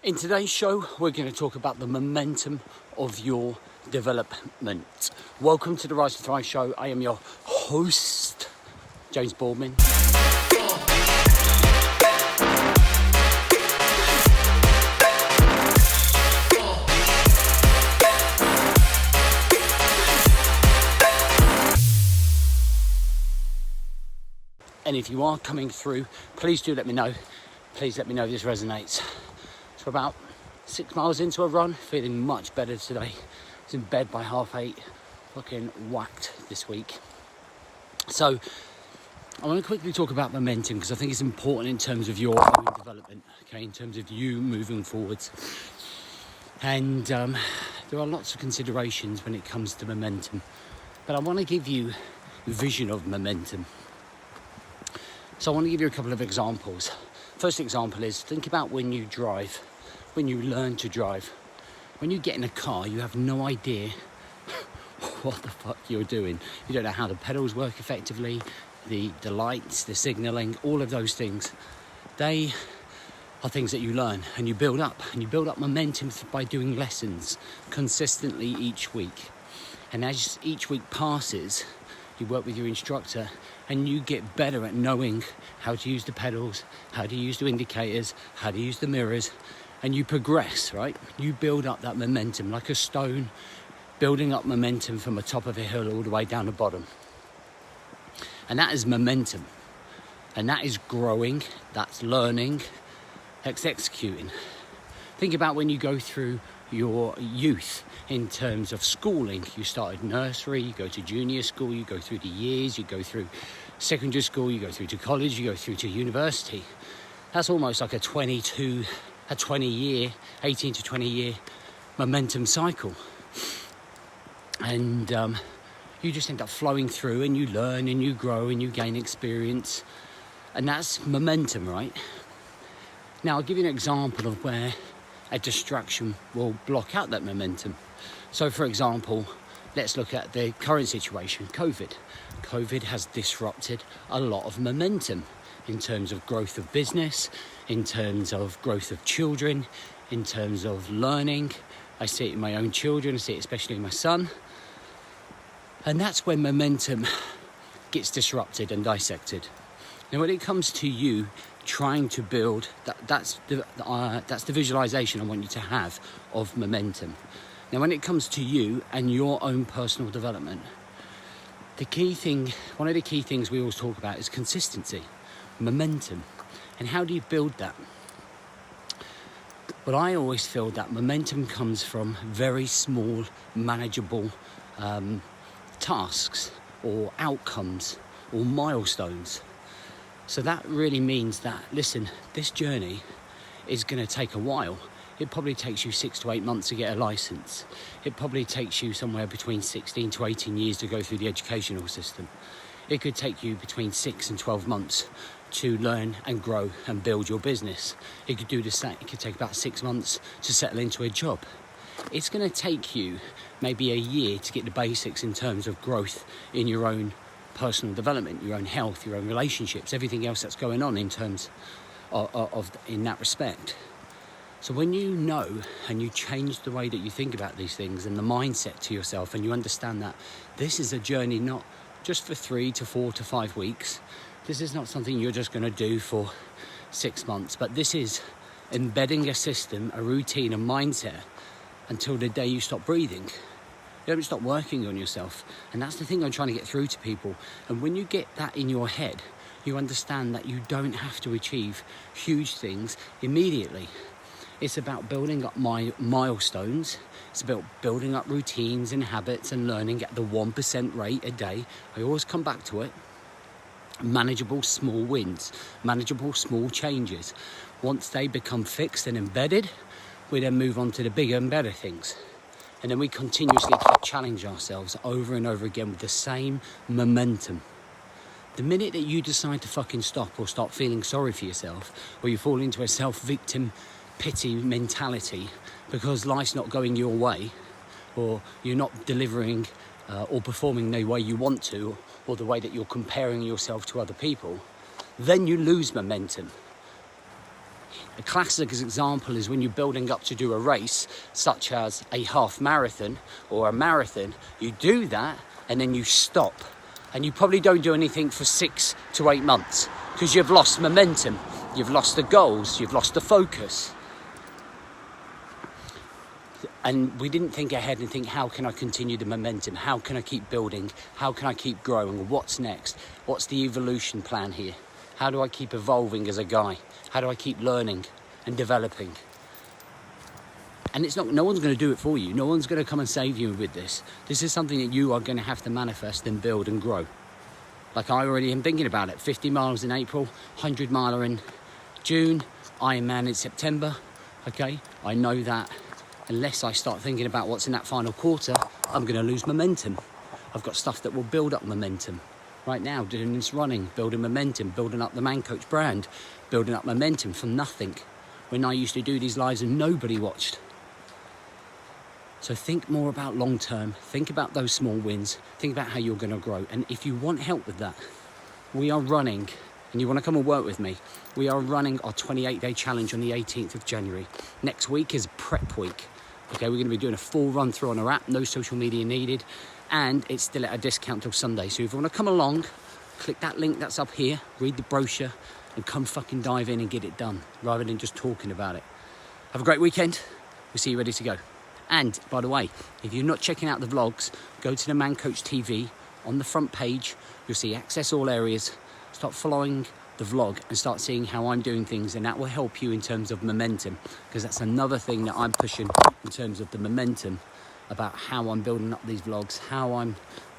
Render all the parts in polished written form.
In today's show, we're going to talk about the momentum of your development. Welcome to the Rise to Thrive show. I am your host, James Boardman. And if you are coming through, please do let me know. Please let me know if this resonates. So about 6 miles into a run, feeling much better today. I was in bed by 8:30, fucking whacked this week. So I want to quickly talk about momentum because I think it's important in terms of your own development, okay, in terms of you moving forwards. And there are lots of considerations when it comes to momentum, but I want to give you a vision of momentum. So I want to give you a couple of examples. First example is, think about when you drive, when you learn to drive. When you get in a car, you have no idea what the fuck you're doing. You don't know how the pedals work effectively, the lights, the signalling, all of those things. They are things that you learn and you build up. And you build up momentum by doing lessons consistently each week. And as each week passes, you work with your instructor and you get better at knowing how to use the pedals, how to use the indicators, how to use the mirrors, and you progress, right? You build up that momentum like a stone, building up momentum from the top of a hill all the way down the bottom. And that is momentum. And that is growing, that's learning, that's executing. Think about when you go through your youth in terms of schooling. You started nursery, you go to junior school, you go through the years, you go through secondary school, you go through to college, you go through to university. That's almost like a 18 to 20 year momentum cycle. And you just end up flowing through and you learn and you grow and you gain experience. And that's momentum, right? Now I'll give you an example of where a distraction will block out that momentum. So for example, let's look at the current situation, COVID. COVID has disrupted a lot of momentum in terms of growth of business, in terms of growth of children, in terms of learning. I see it in my own children, I see it especially in my son. And that's when momentum gets disrupted and dissected. Now when it comes to you trying to build, that's the visualization I want you to have of momentum. Now when it comes to you and your own personal development, one of the key things we always talk about is consistency, momentum. And how do you build that? Well, I always feel that momentum comes from very small, manageable tasks or outcomes or milestones. So that really means that, listen, this journey is going to take a while. It probably takes you 6 to 8 months to get a license. It probably takes you somewhere between 16 to 18 years to go through the educational system. It could take you between 6 and 12 months to learn and grow and build your business. It could do the same. It could take about 6 months to settle into a job. It's going to take you maybe a year to get the basics in terms of growth in your own personal development, your own health, your own relationships, everything else that's going on in terms of in that respect. So when you know and you change the way that you think about these things and the mindset to yourself, and you understand that this is a journey not just for 3 to 4 to 5 weeks, this is not something you're just going to do for 6 months, but this is embedding a system, a routine, a mindset until the day you stop breathing. You don't stop working on yourself. And that's the thing I'm trying to get through to people. And when you get that in your head, you understand that you don't have to achieve huge things immediately. It's about building up my milestones. It's about building up routines and habits and learning at the 1% rate a day. I always come back to it. Manageable small wins, manageable small changes. Once they become fixed and embedded, we then move on to the bigger and better things. And then we continuously challenge ourselves over and over again with the same momentum. The minute that you decide to fucking stop or start feeling sorry for yourself, or you fall into a self-victim pity mentality because life's not going your way, or you're not delivering or performing the way you want to, or the way that you're comparing yourself to other people, then you lose momentum. A classic example is when you're building up to do a race, such as a half marathon or a marathon, you do that and then you stop. And you probably don't do anything for 6 to 8 months because you've lost momentum, you've lost the goals, you've lost the focus. And we didn't think ahead and think, how can I continue the momentum? How can I keep building? How can I keep growing? What's next? What's the evolution plan here? How do I keep evolving as a guy? How do I keep learning and developing? And it's not, no one's going to do it for you. No one's going to come and save you with this. This is something that you are going to have to manifest and build and grow. Like I already am thinking about it. 50 miles in April, 100 miler in June, Ironman in September. Okay, I know that unless I start thinking about what's in that final quarter, I'm going to lose momentum. I've got stuff that will build up momentum. Right now, doing this running, building momentum, building up the Man Coach brand, building up momentum from nothing. When I used to do these lives and nobody watched. So think more about long term, think about those small wins, think about how you're going to grow. And if you want help with that, we are running, and you want to come and work with me, we are running our 28-day challenge on the 18th of January. Next week is prep week. Okay, we're going to be doing a full run through on our app, no social media needed, and it's still at a discount till Sunday. So if you want to come along, click that link that's up here, read the brochure, and come fucking dive in and get it done, rather than just talking about it. Have a great weekend. We'll see you ready to go. And by the way, if you're not checking out the vlogs, go to the Man Coach TV. On the front page, you'll see access all areas. Start following the vlog and start seeing how I'm doing things, and that will help you in terms of momentum, because that's another thing that I'm pushing in terms of the momentum, about how I'm building up these vlogs, how I'm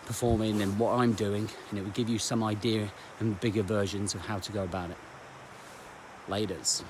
performing and what I'm doing, and it will give you some idea and bigger versions of how to go about it. Laters.